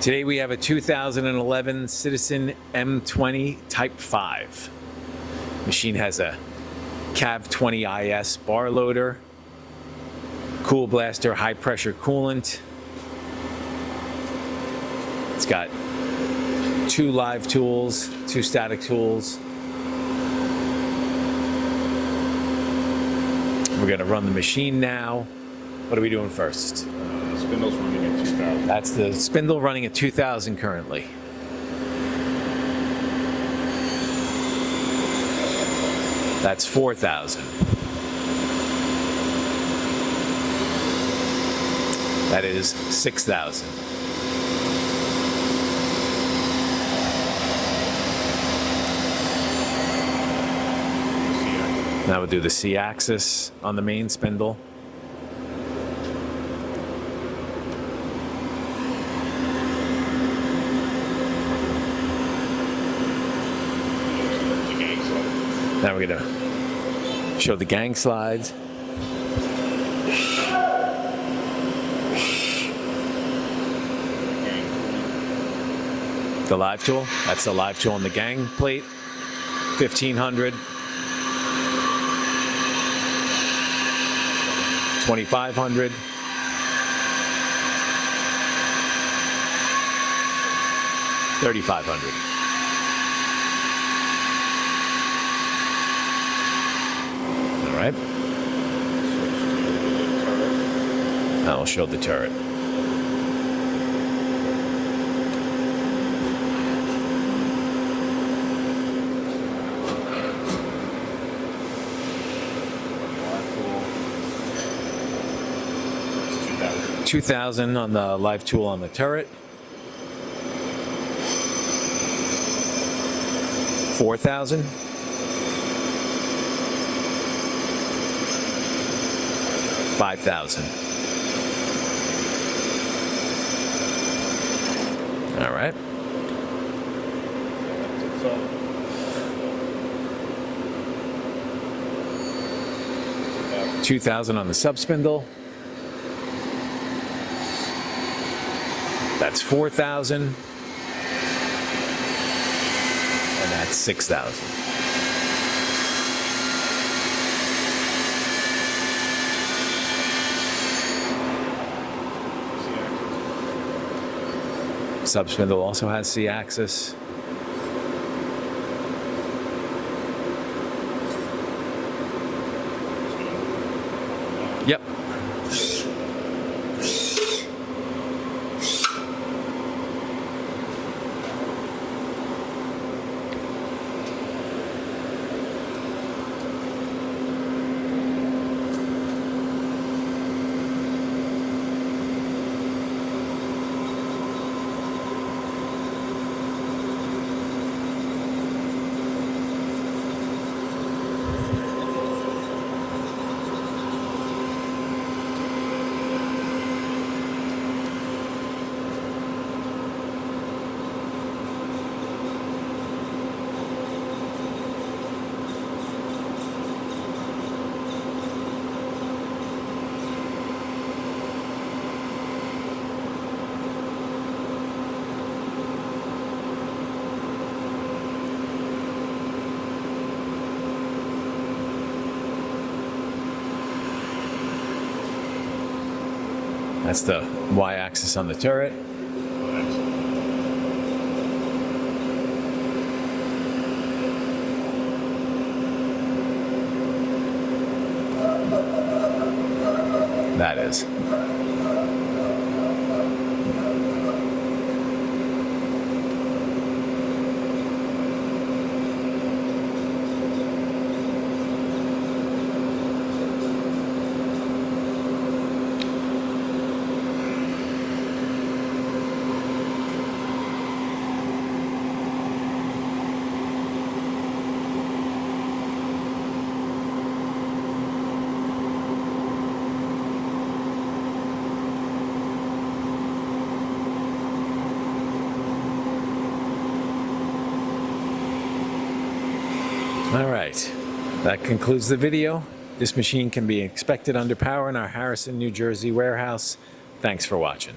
Today we have a 2011 Citizen M20 Type 5. Machine has a Cav 20 IS bar loader, Cool Blaster high pressure coolant. It's got 2 live tools, 2 static tools. We're gonna run the machine now. What are we doing first? The spindle's running at 2000. That's the spindle running at 2000 currently. That's 4000. That is 6000. Now we'll do the C-axis on the main spindle. Now we're gonna show the gang slides. The live tool, that's the live tool on the gang plate. 1500. 2500. 3500. All right. Now I'll show the turret. $2,000 on the live tool on the turret. $4,000. $5,000. All right. $2,000 on the sub spindle. That's 4,000, and that's 6,000. Sub spindle also has C-axis. Yep. That's the Y-axis on the turret. That is. All right, that concludes the video. This machine can be expected under power in our Harrison, New Jersey warehouse. Thanks for watching.